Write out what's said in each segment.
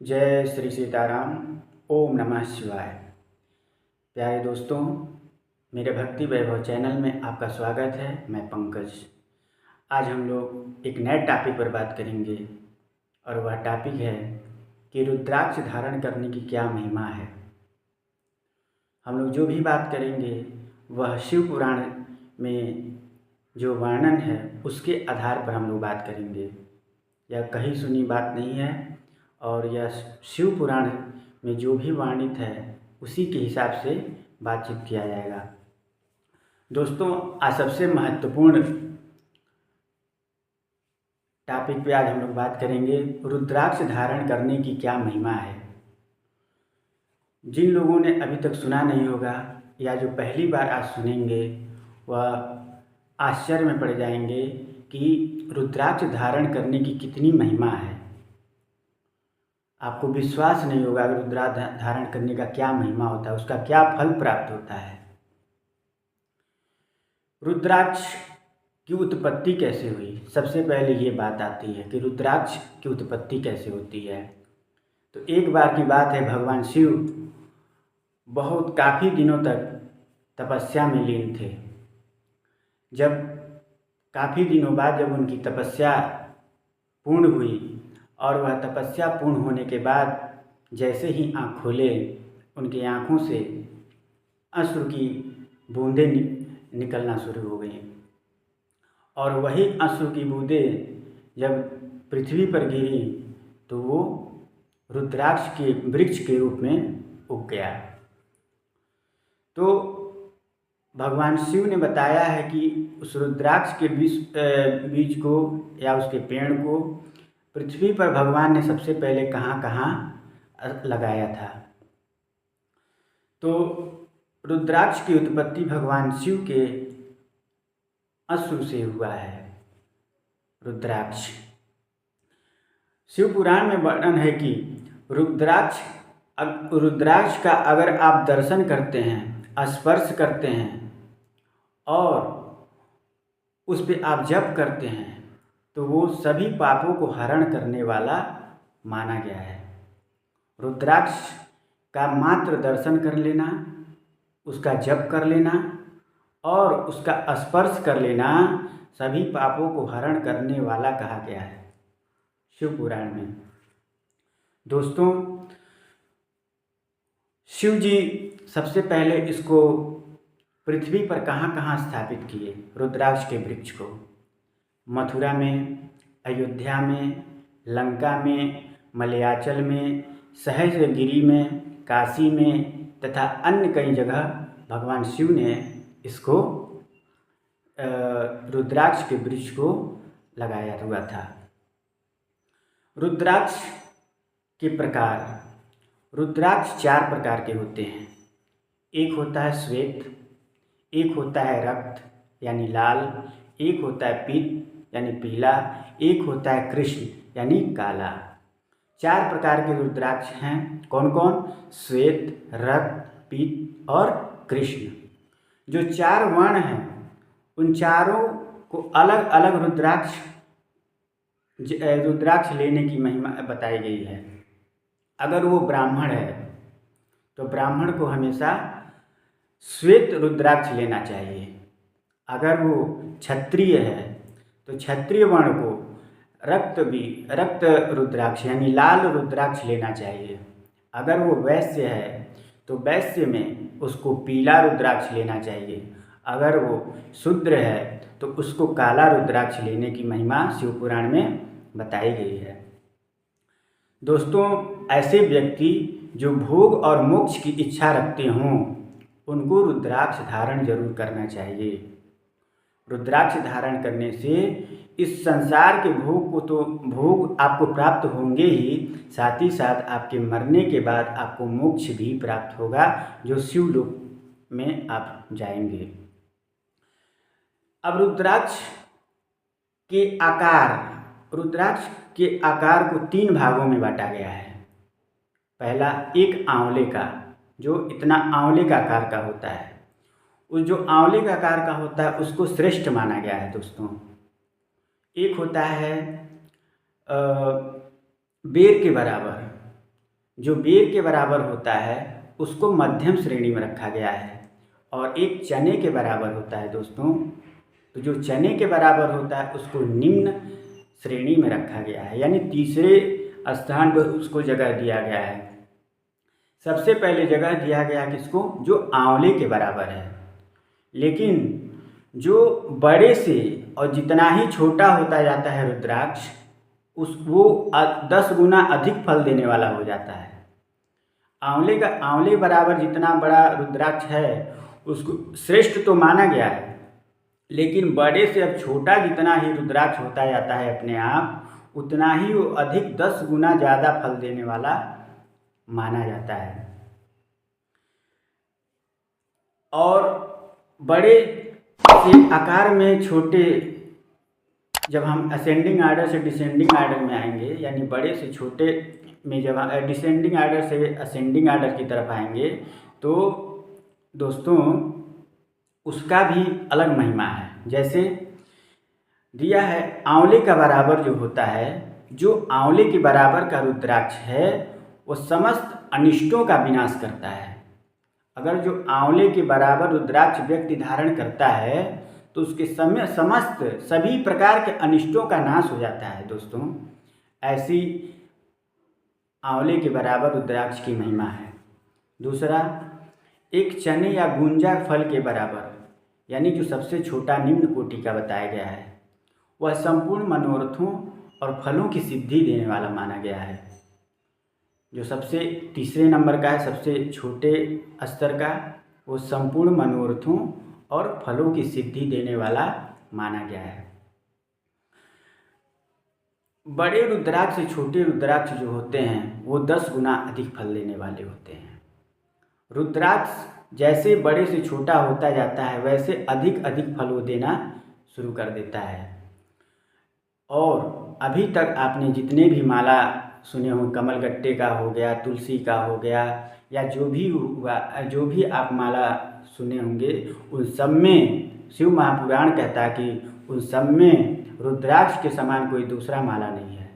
जय श्री सीताराम। ओम नमः शिवाय। प्यारे दोस्तों, मेरे भक्ति वैभव चैनल में आपका स्वागत है। मैं पंकज। आज हम लोग एक नए टॉपिक पर बात करेंगे और वह टॉपिक है कि रुद्राक्ष धारण करने की क्या महिमा है। हम लोग जो भी बात करेंगे वह शिव पुराण में जो वर्णन है उसके आधार पर हम लोग बात करेंगे। यह कहीं सुनी बात नहीं है और यह शिव पुराण में जो भी वर्णित है उसी के हिसाब से बातचीत किया जाएगा। दोस्तों, आज सबसे महत्वपूर्ण टॉपिक पे आज हम लोग बात करेंगे, रुद्राक्ष धारण करने की क्या महिमा है। जिन लोगों ने अभी तक सुना नहीं होगा या जो पहली बार आज सुनेंगे वह आश्चर्य में पड़ जाएंगे कि रुद्राक्ष धारण करने की कितनी महिमा है। आपको विश्वास नहीं होगा कि रुद्राक्ष धारण करने का क्या महिमा होता है, उसका क्या फल प्राप्त होता है। रुद्राक्ष की उत्पत्ति कैसे हुई, सबसे पहले ये बात आती है कि रुद्राक्ष की उत्पत्ति कैसे होती है। तो एक बार की बात है, भगवान शिव बहुत काफ़ी दिनों तक तपस्या में लीन थे। जब काफ़ी दिनों बाद जब उनकी तपस्या पूर्ण हुई और वह तपस्या पूर्ण होने के बाद जैसे ही आँख खोले, उनकी आँखों से अश्रु की बूंदें निकलना शुरू हो गई और वही अश्रु की बूंदें जब पृथ्वी पर गिरी तो वो रुद्राक्ष के वृक्ष के रूप में उग गया। तो भगवान शिव ने बताया है कि उस रुद्राक्ष के बीज को या उसके पेड़ को पृथ्वी पर भगवान ने सबसे पहले कहाँ कहाँ लगाया था। तो रुद्राक्ष की उत्पत्ति भगवान शिव के अश्रु से हुआ है। रुद्राक्ष शिव पुराण में वर्णन है कि रुद्राक्ष का अगर आप दर्शन करते हैं, स्पर्श करते हैं और उस पर आप जप करते हैं तो वो सभी पापों को हरण करने वाला माना गया है। रुद्राक्ष का मात्र दर्शन कर लेना, उसका जप कर लेना और उसका स्पर्श कर लेना सभी पापों को हरण करने वाला कहा गया है शिव पुराण में। दोस्तों, शिव जी सबसे पहले इसको पृथ्वी पर कहाँ कहाँ स्थापित किए, रुद्राक्ष के वृक्ष को? मथुरा में, अयोध्या में, लंका में, मलयाचल में, सहस्रगिरी में, काशी में तथा अन्य कई जगह भगवान शिव ने इसको रुद्राक्ष के वृक्ष को लगाया हुआ था। रुद्राक्ष के प्रकार, रुद्राक्ष 4 प्रकार के होते हैं। एक होता है श्वेत, एक होता है रक्त यानी लाल, एक होता है पीत यानी पीला, एक होता है कृष्ण यानी काला। 4 प्रकार के रुद्राक्ष हैं। कौन कौन? श्वेत, रक्त, पीत और कृष्ण। जो 4 वर्ण हैं उन चारों को अलग अलग रुद्राक्ष लेने की महिमा बताई गई है। अगर वो ब्राह्मण है तो ब्राह्मण को हमेशा श्वेत रुद्राक्ष लेना चाहिए। अगर वो क्षत्रिय है तो क्षत्रिय वर्ण को रक्त रुद्राक्ष यानी लाल रुद्राक्ष लेना चाहिए। अगर वो वैश्य है तो वैश्य में उसको पीला रुद्राक्ष लेना चाहिए। अगर वो शूद्र है तो उसको काला रुद्राक्ष लेने की महिमा शिव पुराण में बताई गई है। दोस्तों, ऐसे व्यक्ति जो भोग और मोक्ष की इच्छा रखते हों उनको रुद्राक्ष धारण जरूर करना चाहिए। रुद्राक्ष धारण करने से इस संसार के भोग आपको प्राप्त होंगे ही, साथ ही साथ आपके मरने के बाद आपको मोक्ष भी प्राप्त होगा, जो शिवलोक में आप जाएंगे। अब रुद्राक्ष के आकार को 3 भागों में बांटा गया है। पहला, एक आंवले का, जो इतना आंवले का आकार का होता है। उस जो आंवले का आकार का होता है उसको श्रेष्ठ माना गया है। दोस्तों, एक होता है बेर के बराबर, जो बेर के बराबर होता है उसको मध्यम श्रेणी में रखा गया है, और एक चने के बराबर होता है दोस्तों, तो जो चने के बराबर होता है उसको निम्न श्रेणी में रखा गया है, यानी तीसरे स्थान पर उसको जगह दिया गया है। सबसे पहले जगह दिया गया किसको, जो आंवले के बराबर है। लेकिन जो बड़े से और जितना ही छोटा होता जाता है रुद्राक्ष, वो 10 गुना अधिक फल देने वाला हो जाता है। आंवले बराबर जितना बड़ा रुद्राक्ष है उसको श्रेष्ठ तो माना गया है, लेकिन बड़े से अब छोटा जितना ही रुद्राक्ष होता जाता है अपने आप, उतना ही वो अधिक 10 गुना ज़्यादा फल देने वाला माना जाता है। और बड़े से आकार में छोटे, जब हम असेंडिंग आर्डर से डिसेंडिंग आर्डर में आएंगे, यानी बड़े से छोटे में जब डिसेंडिंग आर्डर से असेंडिंग आर्डर की तरफ आएंगे, तो दोस्तों उसका भी अलग महिमा है। जैसे दिया है आंवले का बराबर जो होता है, जो आंवले के बराबर का रुद्राक्ष है वो समस्त अनिष्टों का विनाश करता है। अगर जो आंवले के बराबर रुद्राक्ष व्यक्ति धारण करता है तो उसके समस्त सभी प्रकार के अनिष्टों का नाश हो जाता है दोस्तों। ऐसी आंवले के बराबर रुद्राक्ष की महिमा है। दूसरा, एक चने या गुंजा फल के बराबर, यानी जो सबसे छोटा निम्न कोटि का बताया गया है, वह संपूर्ण मनोरथों और फलों की सिद्धि देने वाला माना गया है। जो सबसे तीसरे नंबर का है, सबसे छोटे स्तर का, वो संपूर्ण मनोरथों और फलों की सिद्धि देने वाला माना गया है। बड़े रुद्राक्ष से छोटे रुद्राक्ष जो होते हैं वो 10 गुना अधिक फल देने वाले होते हैं। रुद्राक्ष जैसे बड़े से छोटा होता जाता है वैसे अधिक फल वो देना शुरू कर देता है। और अभी तक आपने जितने भी माला सुने हो, कमलगट्टे का हो गया, तुलसी का हो गया, या जो भी हुआ, जो भी आप माला सुने होंगे, उन सब में शिव महापुराण कहता है कि उन सब में रुद्राक्ष के समान कोई दूसरा माला नहीं है।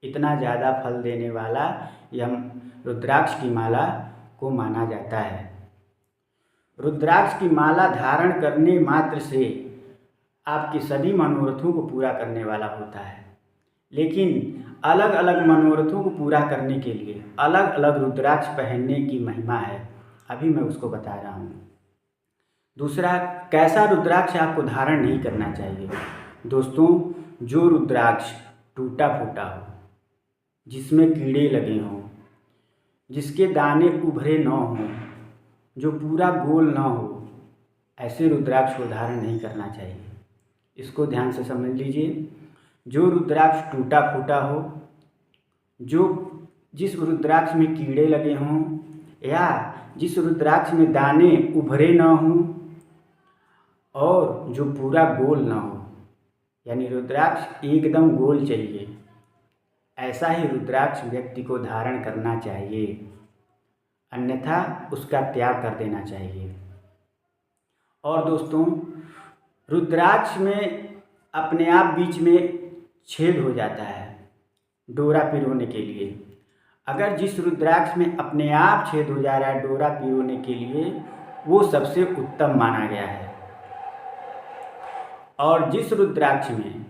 इतना ज़्यादा फल देने वाला यह रुद्राक्ष की माला को माना जाता है। रुद्राक्ष की माला धारण करने मात्र से आपके सभी मनोरथों को पूरा करने वाला होता है, लेकिन अलग अलग मनोरथों को पूरा करने के लिए अलग अलग रुद्राक्ष पहनने की महिमा है। अभी मैं उसको बता रहा हूँ। दूसरा, कैसा रुद्राक्ष आपको धारण नहीं करना चाहिए दोस्तों। जो रुद्राक्ष टूटा फूटा हो, जिसमें कीड़े लगे हों, जिसके दाने उभरे न हों, जो पूरा गोल न हो, ऐसे रुद्राक्ष को धारण नहीं करना चाहिए। इसको ध्यान से समझ लीजिए। जो रुद्राक्ष टूटा फूटा हो, जिस रुद्राक्ष में कीड़े लगे हों, या जिस रुद्राक्ष में दाने उभरे न हों, और जो पूरा गोल न हो, यानी रुद्राक्ष एकदम गोल चाहिए, ऐसा ही रुद्राक्ष व्यक्ति को धारण करना चाहिए, अन्यथा उसका त्याग कर देना चाहिए। और दोस्तों, रुद्राक्ष में अपने आप बीच में छेद हो जाता है डोरा पिरोने के लिए। अगर जिस रुद्राक्ष में अपने आप छेद हो जा रहा है डोरा पिरोने के लिए, वो सबसे उत्तम माना गया है। और जिस रुद्राक्ष में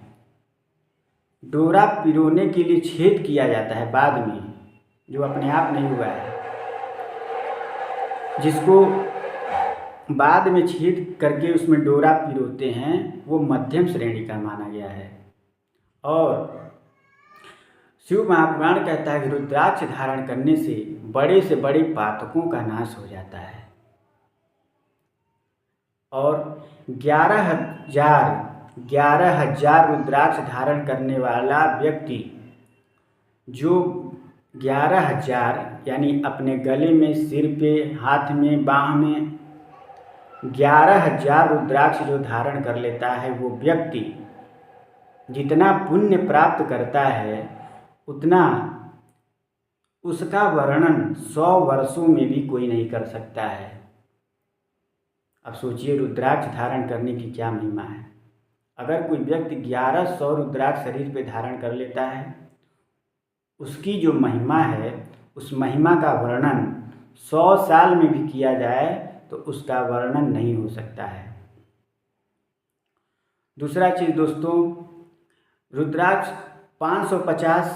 डोरा पिरोने के लिए छेद किया जाता है बाद में, जो अपने आप नहीं हुआ है, जिसको बाद में छेद करके उसमें डोरा पिरोते हैं, वो मध्यम श्रेणी का माना गया है। और शिव महापुराण कहता है कि रुद्राक्ष धारण करने से बड़े बड़े पातकों का नाश हो जाता है। और 11,000 रुद्राक्ष धारण करने वाला व्यक्ति, जो 11,000 यानी अपने गले में, सिर पे, हाथ में, बाह में 11,000 रुद्राक्ष जो धारण कर लेता है, वो व्यक्ति जितना पुण्य प्राप्त करता है उतना उसका वर्णन 100 वर्षों में भी कोई नहीं कर सकता है। अब सोचिए रुद्राक्ष धारण करने की क्या महिमा है। अगर कोई व्यक्ति 1100 रुद्राक्ष शरीर पे धारण कर लेता है, उसकी जो महिमा है उस महिमा का वर्णन 100 साल में भी किया जाए तो उसका वर्णन नहीं हो सकता है। दूसरा चीज़ दोस्तों, रुद्राक्ष 550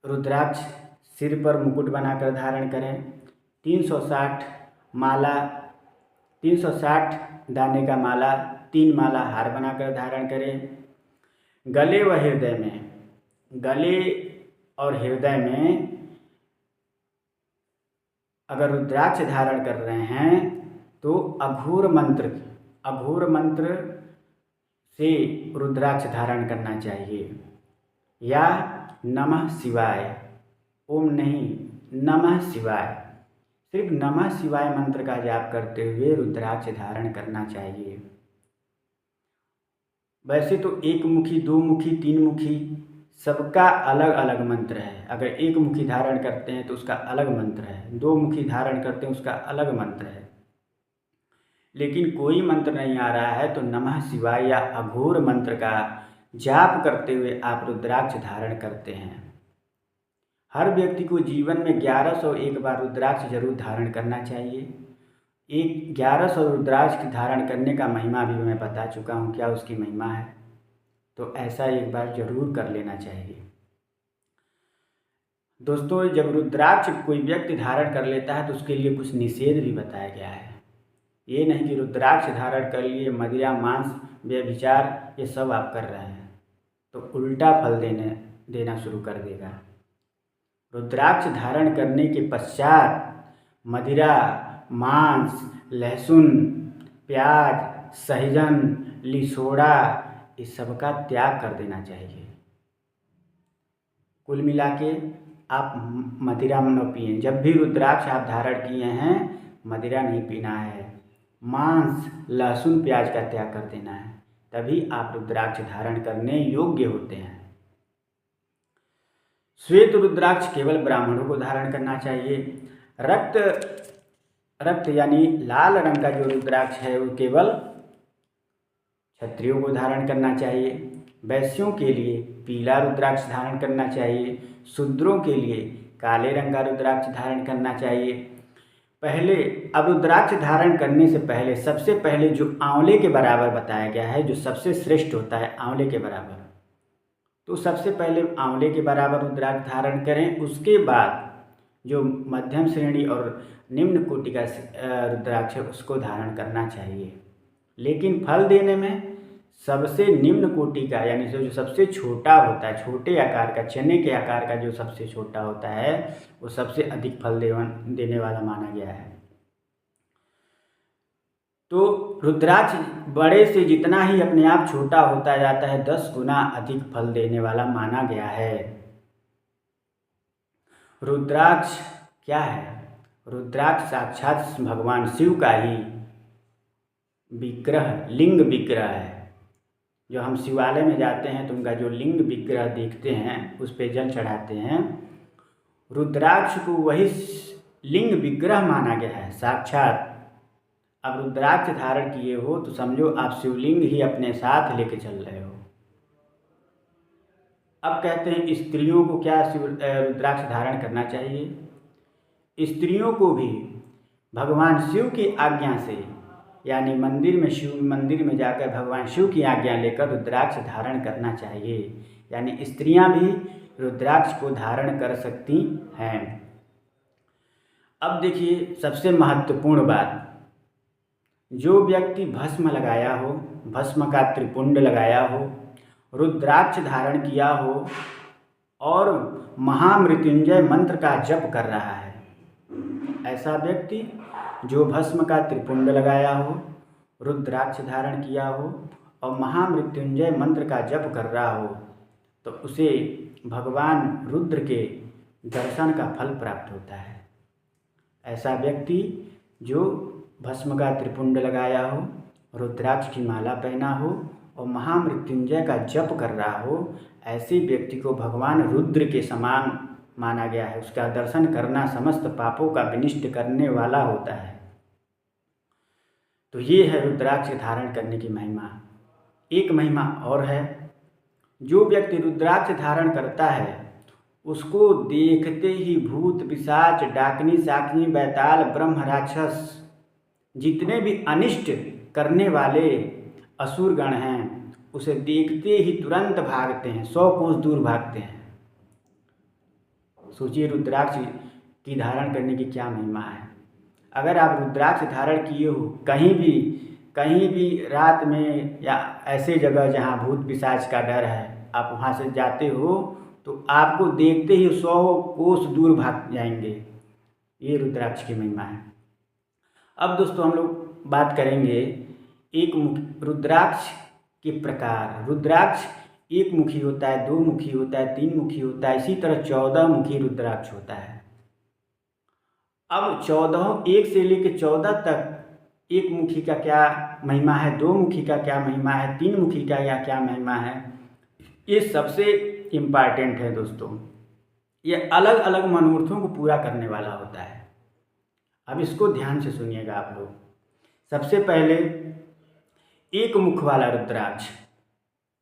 रुद्राक्ष सिर पर मुकुट बनाकर धारण करें। 360 माला, 360 दाने का माला, 3 माला हार बनाकर धारण करें। गले व हृदय में, गले और हृदय में अगर रुद्राक्ष धारण कर रहे हैं तो अघोर मंत्र से रुद्राक्ष धारण करना चाहिए, या नमः शिवाय, ओम नहीं नमः शिवाय, सिर्फ नमः शिवाय मंत्र का जाप करते हुए रुद्राक्ष धारण करना चाहिए। वैसे तो एक मुखी, दो मुखी, तीन मुखी सबका अलग अलग मंत्र है। अगर एक मुखी धारण करते हैं तो उसका अलग मंत्र है, दो मुखी धारण करते हैं उसका अलग मंत्र है, लेकिन कोई मंत्र नहीं आ रहा है तो नमः शिवाय या अघोर मंत्र का जाप करते हुए आप रुद्राक्ष धारण करते हैं। हर व्यक्ति को जीवन में 1101 बार रुद्राक्ष जरूर धारण करना चाहिए। 1100 रुद्राक्ष धारण करने का महिमा भी मैं बता चुका हूँ, क्या उसकी महिमा है, तो ऐसा एक बार जरूर कर लेना चाहिए। दोस्तों, जब रुद्राक्ष कोई व्यक्ति धारण कर लेता है तो उसके लिए कुछ निषेध भी बताया गया है। ये नहीं कि रुद्राक्ष धारण कर लिए मदिरा, मांस, व्यभिचार ये सब आप कर रहे हैं तो उल्टा फल देना शुरू कर देगा। रुद्राक्ष धारण करने के पश्चात मदिरा, मांस, लहसुन, प्याज, सहजन, लिसोड़ा इस सब का त्याग कर देना चाहिए। कुल मिला के आप मदिरा न पिएं। जब भी रुद्राक्ष आप धारण किए हैं मदिरा नहीं पीना है, मांस, लहसुन, प्याज का त्याग कर देना है, तभी आप रुद्राक्ष धारण करने योग्य होते हैं। श्वेत रुद्राक्ष केवल ब्राह्मणों को धारण करना चाहिए। रक्त यानी लाल रंग का जो रुद्राक्ष है वो केवल क्षत्रियों को धारण करना चाहिए। वैश्यों के लिए पीला रुद्राक्ष धारण करना चाहिए। शूद्रों के लिए काले रंग का रुद्राक्ष धारण करना चाहिए। अब रुद्राक्ष धारण करने से पहले सबसे पहले जो आंवले के बराबर बताया गया है, जो सबसे श्रेष्ठ होता है आंवले के बराबर, तो सबसे पहले आंवले के बराबर रुद्राक्ष धारण करें। उसके बाद जो मध्यम श्रेणी और निम्न कोटि का रुद्राक्ष है उसको धारण करना चाहिए। लेकिन फल देने में सबसे निम्न कोटि का, यानी जो सबसे छोटा होता है, छोटे आकार का, चने के आकार का जो सबसे छोटा होता है वो सबसे अधिक फल देने वाला माना गया है। तो रुद्राक्ष बड़े से जितना ही अपने आप छोटा होता जाता है 10 गुना अधिक फल देने वाला माना गया है। रुद्राक्ष क्या है? रुद्राक्ष साक्षात भगवान शिव का ही विग्रह, लिंग विग्रह है। जो हम शिवालय में जाते हैं तो उनका जो लिंग विग्रह देखते हैं उस पे जल चढ़ाते हैं, रुद्राक्ष को वही लिंग विग्रह माना गया है साक्षात। अब रुद्राक्ष धारण किए हो तो समझो आप शिवलिंग ही अपने साथ लेके चल रहे हो। अब कहते हैं स्त्रियों को क्या रुद्राक्ष धारण करना चाहिए? स्त्रियों को भी भगवान शिव की आज्ञा से, यानी शिव मंदिर में जाकर भगवान शिव की आज्ञा लेकर रुद्राक्ष धारण करना चाहिए। यानी स्त्रियां भी रुद्राक्ष को धारण कर सकती हैं। अब देखिए सबसे महत्वपूर्ण बात, जो व्यक्ति भस्म लगाया हो, भस्म का त्रिपुंड लगाया हो, रुद्राक्ष धारण किया हो और महामृत्युंजय मंत्र का जप कर रहा है, ऐसा व्यक्ति जो भस्म का त्रिपुंड लगाया हो, रुद्राक्ष धारण किया हो और महामृत्युंजय मंत्र का जप कर रहा हो, तो उसे भगवान रुद्र के दर्शन का फल प्राप्त होता है। ऐसा व्यक्ति जो भस्म का त्रिपुंड लगाया हो, रुद्राक्ष की माला पहना हो और महामृत्युंजय का जप कर रहा हो, ऐसे व्यक्ति को भगवान रुद्र के समान माना गया है। उसका दर्शन करना समस्त पापों का विनिष्ट करने वाला होता है। तो ये है रुद्राक्ष धारण करने की महिमा। एक महिमा और है, जो व्यक्ति रुद्राक्ष धारण करता है उसको देखते ही भूत पिशाच डाकनी शाकनी बैताल ब्रह्म राक्षस जितने भी अनिष्ट करने वाले असुरगण हैं उसे देखते ही तुरंत भागते हैं, 100 कोस दूर भागते हैं। सोचिए रुद्राक्ष की धारण करने की क्या महिमा है। अगर आप रुद्राक्ष धारण किए हो कहीं भी रात में या ऐसे जगह जहाँ भूत पिशाच का डर है, आप वहाँ से जाते हो तो आपको देखते ही 100 कोस दूर भाग जाएंगे। ये रुद्राक्ष की महिमा है। अब दोस्तों हम लोग बात करेंगे रुद्राक्ष के प्रकार। रुद्राक्ष एक मुखी होता है, 2 मुखी होता है, 3 मुखी होता है, इसी तरह 14 मुखी रुद्राक्ष होता है। अब 14 1 से लेकर 14 तक एक मुखी का क्या महिमा है, 2 मुखी का क्या महिमा है, 3 मुखी का या क्या महिमा है, ये सबसे इम्पॉर्टेंट है दोस्तों। ये अलग अलग मनोरथों को पूरा करने वाला होता है। अब इसको ध्यान से सुनिएगा आप लोग। सबसे पहले एक मुख वाला रुद्राक्ष,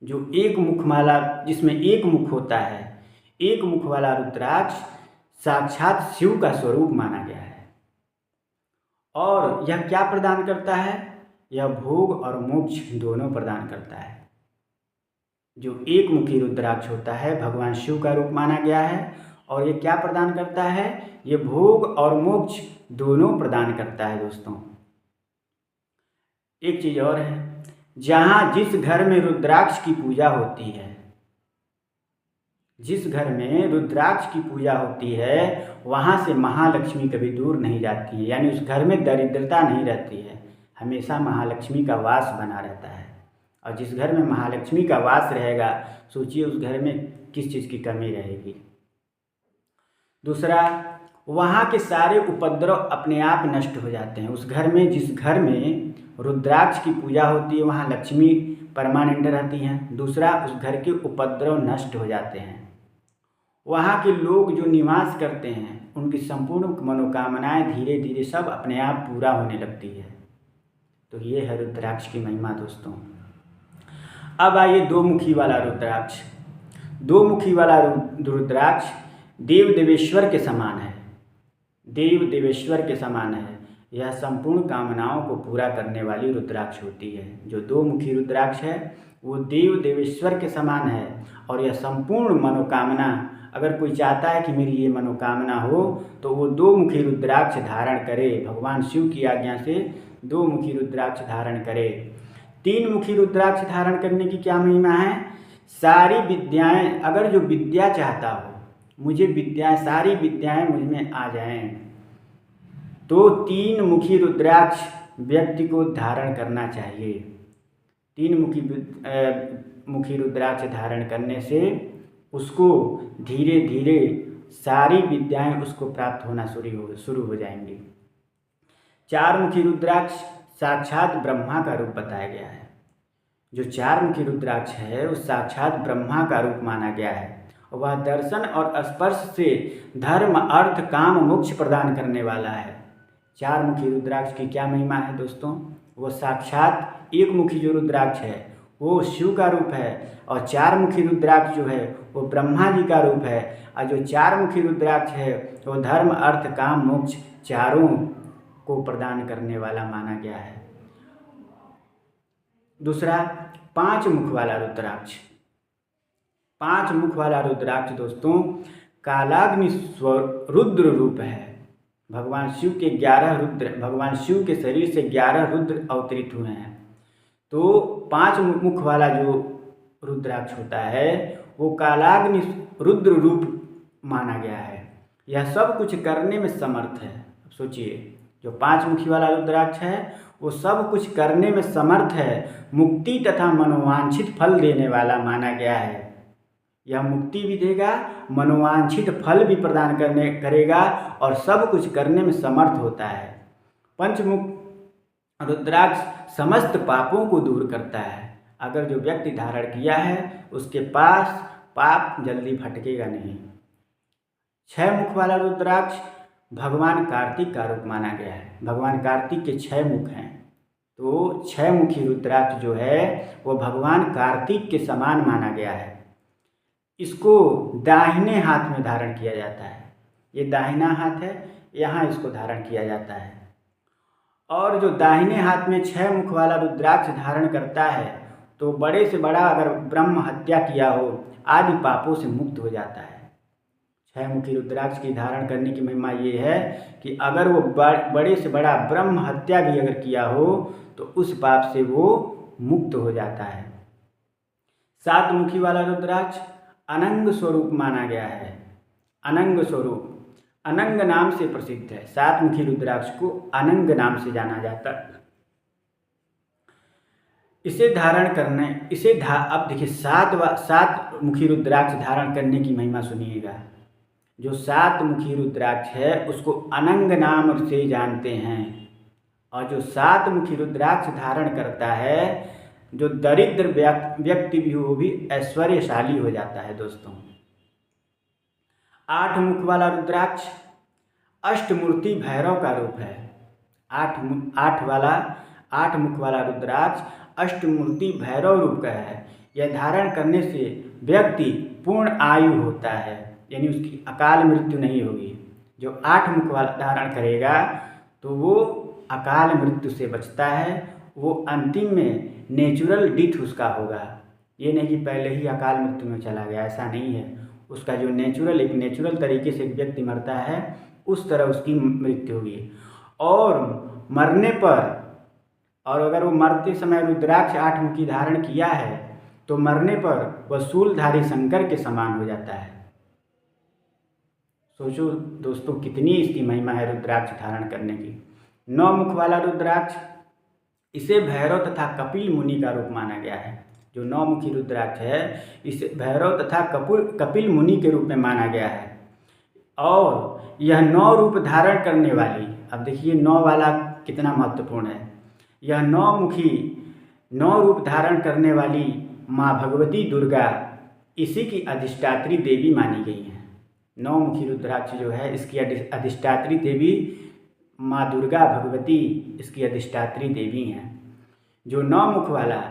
जो एक मुख माला जिसमें एक मुख होता है, एक मुख वाला रुद्राक्ष साक्षात शिव का स्वरूप माना गया है। और यह क्या प्रदान करता है? यह भोग और मोक्ष दोनों प्रदान करता है। जो एक मुखी रुद्राक्ष होता है भगवान शिव का रूप माना गया है, और ये क्या प्रदान करता है? ये भोग और मोक्ष दोनों प्रदान करता है दोस्तों। एक चीज और है, जहाँ जिस घर में रुद्राक्ष की पूजा होती है, जिस घर में रुद्राक्ष की पूजा होती है वहाँ से महालक्ष्मी कभी दूर नहीं जाती है, यानी उस घर में दरिद्रता नहीं रहती है, हमेशा महालक्ष्मी का वास बना रहता है। और जिस घर में महालक्ष्मी का वास रहेगा, सोचिए उस घर में किस चीज़ की कमी रहेगी। दूसरा, वहाँ के सारे उपद्रव अपने आप नष्ट हो जाते हैं। उस घर में, जिस घर में रुद्राक्ष की पूजा होती है वहाँ लक्ष्मी परमानेंट रहती हैं। दूसरा, उस घर के उपद्रव नष्ट हो जाते हैं। वहाँ के लोग जो निवास करते हैं उनकी संपूर्ण मनोकामनाएं धीरे धीरे सब अपने आप पूरा होने लगती है। तो ये है रुद्राक्ष की महिमा दोस्तों। अब आइए 2 मुखी वाला रुद्राक्ष। 2 मुखी वाला रुद्राक्ष देव देवेश्वर के समान है, देव देवेश्वर के समान है। यह संपूर्ण कामनाओं को पूरा करने वाली रुद्राक्ष होती है। जो 2 मुखी रुद्राक्ष है वो देव देवेश्वर के समान है, और यह संपूर्ण मनोकामना, अगर कोई चाहता है कि मेरी ये मनोकामना हो तो वो 2 मुखी रुद्राक्ष धारण करे, भगवान शिव की आज्ञा से 2 मुखी रुद्राक्ष धारण करे। 3 मुखी रुद्राक्ष धारण करने की क्या महिमा है? सारी विद्याएं, अगर जो विद्या चाहता हो, मुझे विद्याएं, सारी विद्याएं मुझ में आ जाएं, तो 3 मुखी रुद्राक्ष व्यक्ति को धारण करना चाहिए। 3 मुखी रुद्राक्ष धारण करने से उसको धीरे धीरे सारी विद्याएं उसको प्राप्त होना शुरू हो जाएंगी। 4 मुखी रुद्राक्ष साक्षात ब्रह्मा का रूप बताया गया है। जो 4 मुखी रुद्राक्ष है वो साक्षात ब्रह्मा का रूप माना गया है। वह दर्शन और स्पर्श से धर्म अर्थ काम मोक्ष प्रदान करने वाला है। 4 मुखी रुद्राक्ष की क्या महिमा है दोस्तों? वो साक्षात एक मुखी जो रुद्राक्ष है वो शिव का रूप है, और 4 मुखी रुद्राक्ष जो है वो ब्रह्मा जी का रूप है। और जो 4 मुखी रुद्राक्ष है वो धर्म अर्थ काम मोक्ष चारों को प्रदान करने वाला माना गया है। दूसरा, 5 मुख वाला रुद्राक्ष। 5 मुख वाला रुद्राक्ष दोस्तों कालाग्नि रुद्र रूप है। भगवान शिव के 11 रुद्र, भगवान शिव के शरीर से 11 रुद्र अवतरित हुए हैं। तो 5 मुख वाला जो रुद्राक्ष होता है वो कालाग्नि रुद्र रूप माना गया है। यह सब कुछ करने में समर्थ है। सोचिए, जो 5 मुखी वाला रुद्राक्ष है वो सब कुछ करने में समर्थ है, मुक्ति तथा मनोवांछित फल देने वाला माना गया है। यह मुक्ति भी देगा, मनोवांछित फल भी प्रदान करेगा, और सब कुछ करने में समर्थ होता है। पंचमुख रुद्राक्ष समस्त पापों को दूर करता है। अगर जो व्यक्ति धारण किया है उसके पास पाप जल्दी भटकेगा नहीं। 6 मुख वाला रुद्राक्ष भगवान कार्तिक का रूप माना गया है। भगवान कार्तिक के 6 मुख हैं, तो 6 मुखी रुद्राक्ष जो है वो भगवान कार्तिक के समान माना गया है। इसको दाहिने हाथ में धारण किया जाता है। ये दाहिना हाथ है, यहाँ इसको धारण किया जाता है। और जो दाहिने हाथ में 6 मुख वाला रुद्राक्ष धारण करता है तो बड़े से बड़ा अगर ब्रह्म हत्या किया हो आदि पापों से मुक्त हो जाता है। 6 मुखी रुद्राक्ष की धारण करने की महिमा ये है कि अगर वो बड़े से बड़ा ब्रह्म हत्या भी अगर किया हो तो उस पाप से वो मुक्त हो जाता है। 7 मुखी वाला रुद्राक्ष अनंग स्वरूप माना गया है। अनंग स्वरूप, अनंग नाम से प्रसिद्ध है। 7 मुखी रुद्राक्ष को अनंग नाम से जाना जाता है। इसे धारण करने अब देखिए 7 मुखी रुद्राक्ष धारण करने की महिमा सुनिएगा। जो 7 मुखी रुद्राक्ष है उसको अनंग नाम से जानते हैं। और जो 7 मुखी रुद्राक्ष धारण करता है, जो दरिद्र व्यक्ति भी वो भी ऐश्वर्यशाली हो जाता है। दोस्तों 8 मुख वाला रुद्राक्ष अष्टमूर्ति भैरव का रूप है। 8 मुख वाला रुद्राक्ष अष्टमूर्ति भैरव रूप का है। यह धारण करने से व्यक्ति पूर्ण आयु होता है, यानी उसकी अकाल मृत्यु नहीं होगी। जो 8 मुख वाला धारण करेगा तो वो अकाल मृत्यु से बचता है। वो अंतिम में नेचुरल डेथ उसका होगा। ये नहीं कि पहले ही अकाल मृत्यु में चला गया, ऐसा नहीं है। उसका जो एक नेचुरल तरीके से एक व्यक्ति मरता है उस तरह उसकी मृत्यु होगी। और मरने पर, और अगर वो मरते समय रुद्राक्ष 8 मुखी धारण किया है तो मरने पर वह शूलधारी शंकर के समान हो जाता है। सोचो दोस्तों कितनी इसकी महिमा है रुद्राक्ष धारण करने की। 9 मुख वाला रुद्राक्ष, इसे भैरव तथा कपिल मुनि का रूप माना गया है। जो 9 मुखी रुद्राक्ष है इसे भैरव तथा कपिल मुनि के रूप में माना गया है। और यह 9 रूप धारण करने वाली, अब देखिए 9 वाला कितना महत्वपूर्ण है। यह 9 रूप धारण करने वाली माँ भगवती दुर्गा इसी की अधिष्ठात्री देवी मानी गई हैं। 9 मुखी रुद्राक्ष जो है इसकी अधिष्ठात्री देवी माँ दुर्गा भगवती इसकी अधिष्ठात्री देवी हैं। जो 9 मुख वाला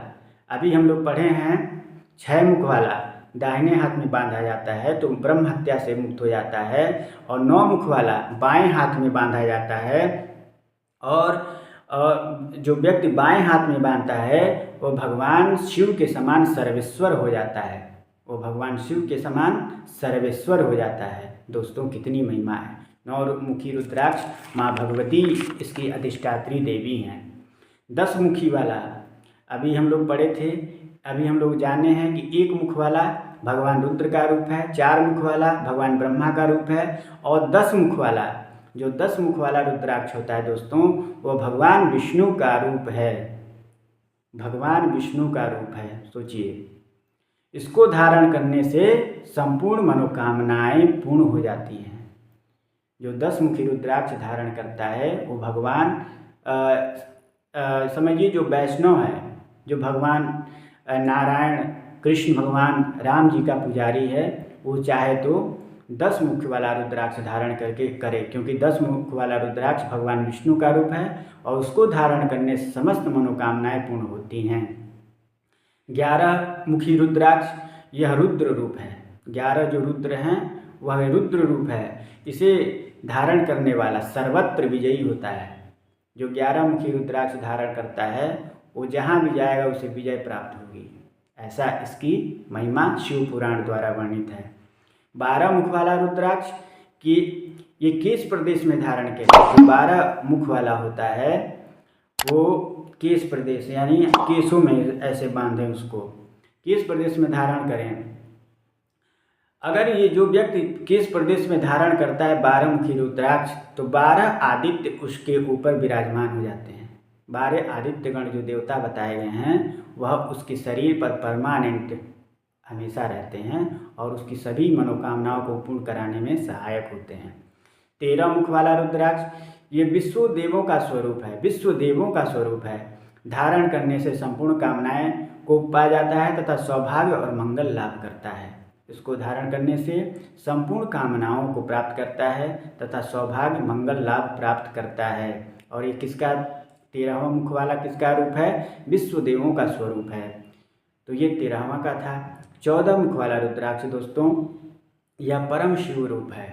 अभी हम लोग पढ़े हैं, 6 मुख वाला दाहिने हाथ में बांधा जाता है तो ब्रह्म हत्या से मुक्त हो जाता है। और 9 मुख वाला बाएं हाथ में बांधा जाता है। और जो व्यक्ति बाएं हाथ में बांधता है वो भगवान शिव के समान सर्वेश्वर हो जाता है। वो भगवान शिव के समान सर्वेश्वर हो जाता है। दोस्तों कितनी महिमा है। 9 मुखी रुद्राक्ष माँ भगवती इसकी अधिष्ठात्री देवी हैं। 10 मुखी वाला अभी हम लोग पढ़े थे, अभी हम लोग जाने हैं कि 1 मुख वाला भगवान रुद्र का रूप है, 4 मुख वाला भगवान ब्रह्मा का रूप है, और 10 मुख वाला, जो 10 मुख वाला रुद्राक्ष होता है दोस्तों वो भगवान विष्णु का रूप है। भगवान विष्णु का रूप है। सोचिए, इसको धारण करने से संपूर्ण मनोकामनाएं पूर्ण हो जाती हैं। जो 10 मुखी रुद्राक्ष धारण करता है वो भगवान समझिए जो वैष्णव है, जो भगवान नारायण कृष्ण भगवान राम जी का पुजारी है, वो चाहे तो 10 मुख वाला रुद्राक्ष धारण करके करे, क्योंकि 10 मुख वाला रुद्राक्ष भगवान विष्णु का रूप है और उसको धारण करने से समस्त मनोकामनाएं पूर्ण होती हैं। 11 मुखी रुद्राक्ष यह रुद्र रूप है। 11 जो रुद्र हैं वह रुद्र रूप है। इसे धारण करने वाला सर्वत्र विजयी होता है। जो 11 मुखी रुद्राक्ष धारण करता है वो जहाँ भी जाएगा उसे विजय प्राप्त होगी। ऐसा इसकी महिमा शिव पुराण द्वारा वर्णित है। 12 मुख वाला रुद्राक्ष की ये केश प्रदेश में धारण किया। 12 मुख वाला होता है वो केश प्रदेश यानी केशों में ऐसे बांधें, उसको केश प्रदेश में धारण करें। अगर ये जो व्यक्ति केश प्रदेश में धारण करता है 12 मुखी रुद्राक्ष तो 12 आदित्य उसके ऊपर विराजमान हो जाते हैं। 12 आदित्यगण जो देवता बताए गए हैं वह उसके शरीर पर परमानेंट हमेशा रहते हैं और उसकी सभी मनोकामनाओं को पूर्ण कराने में सहायक होते हैं। 13 मुख वाला रुद्राक्ष ये विश्व देवों का स्वरूप है। विश्व देवों का स्वरूप है। धारण करने से संपूर्ण कामनाएं को पा जाता है तथा सौभाग्य और मंगल लाभ करता है। इसको धारण करने से संपूर्ण कामनाओं को प्राप्त करता है तथा सौभाग्य मंगल लाभ प्राप्त करता है। और ये किसका 13वां मुख वाला किसका रूप है? विश्व देवों का स्वरूप है। तो ये 13वां का था। 14 मुख वाला रुद्राक्ष दोस्तों यह परम शिव रूप है।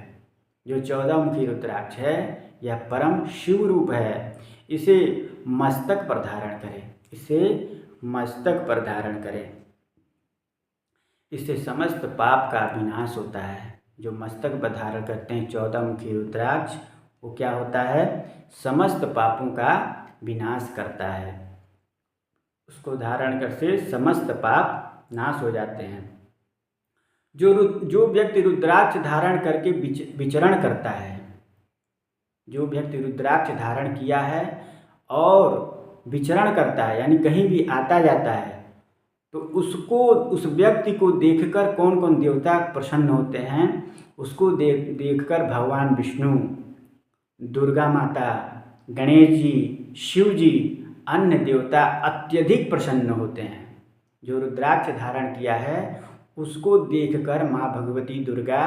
जो 14 मुखी रुद्राक्ष है यह परम शिव रूप है। इसे मस्तक पर धारण करें, इसे मस्तक पर धारण करें। इससे समस्त पाप का विनाश होता है। जो मस्तक पर धारण करते हैं 14 मुखी रुद्राक्ष, वो क्या होता है, समस्त पापों का विनाश करता है। उसको धारण कर से समस्त पाप नाश हो जाते हैं। जो व्यक्ति रुद्राक्ष धारण करके विचरण करता है, जो व्यक्ति रुद्राक्ष धारण किया है और विचरण करता है यानी कहीं भी आता जाता है, तो उस व्यक्ति को देखकर कौन कौन देवता प्रसन्न होते हैं, उसको देखकर भगवान विष्णु, दुर्गा माता, गणेश जी, शिव जी, अन्य देवता अत्यधिक प्रसन्न होते हैं। जो रुद्राक्ष धारण किया है उसको देखकर माँ भगवती दुर्गा,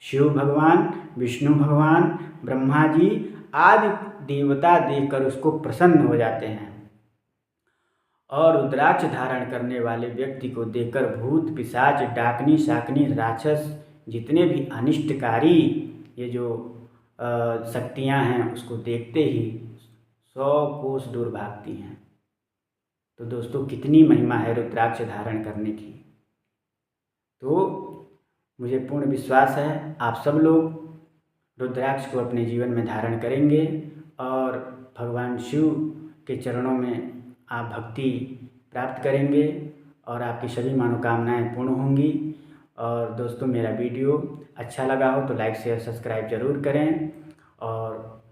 शिव भगवान, विष्णु भगवान, ब्रह्मा जी आदि देवता देखकर उसको प्रसन्न हो जाते हैं। और रुद्राक्ष धारण करने वाले व्यक्ति को देखकर भूत, पिशाच, डाकनी, शाकनी, राक्षस जितने भी अनिष्टकारी ये जो शक्तियाँ हैं उसको देखते ही 100 कोस दूर भागती हैं। तो दोस्तों कितनी महिमा है रुद्राक्ष धारण करने की। तो मुझे पूर्ण विश्वास है आप सब लोग रुद्राक्ष को अपने जीवन में धारण करेंगे और भगवान शिव के चरणों में आप भक्ति प्राप्त करेंगे और आपकी सभी मनोकामनाएं पूर्ण होंगी। और दोस्तों मेरा वीडियो अच्छा लगा हो तो लाइक शेयर सब्सक्राइब जरूर करें और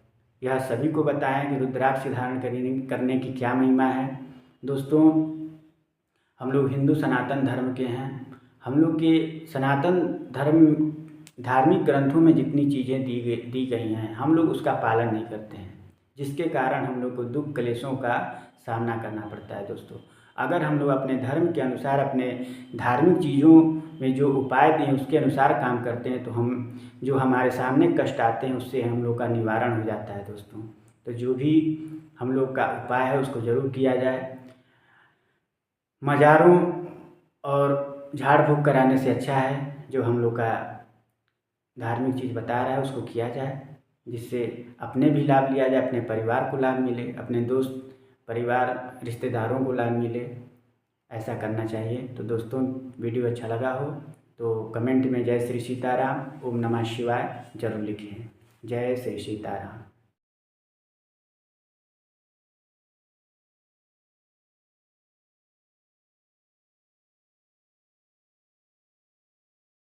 यह सभी को बताएं कि रुद्राक्ष धारण करने की क्या महिमा है। दोस्तों हम लोग हिंदू सनातन धर्म के हैं। हम लोग के सनातन धर्म धार्मिक ग्रंथों में जितनी चीज़ें दी गई हैं हम लोग उसका पालन नहीं करते हैं, जिसके कारण हम लोग को दुख क्लेशों का सामना करना पड़ता है। दोस्तों अगर हम लोग अपने धर्म के अनुसार अपने धार्मिक चीज़ों में जो उपाय दिए उसके अनुसार काम करते हैं तो हम जो हमारे सामने कष्ट आते हैं उससे हम लोग का निवारण हो जाता है। दोस्तों तो जो भी हम लोग का उपाय है उसको ज़रूर किया जाए। मज़ारों और झाड़ फूँक कराने से अच्छा है जो हम लोग का धार्मिक चीज़ बता रहा है उसको किया जाए, जिससे अपने भी लाभ लिया जाए, अपने परिवार को लाभ मिले, अपने दोस्त परिवार रिश्तेदारों को लाभ मिले। ऐसा करना चाहिए। तो दोस्तों वीडियो अच्छा लगा हो तो कमेंट में जय श्री सीताराम, ओम नमः शिवाय जरूर लिखें। जय श्री सीताराम।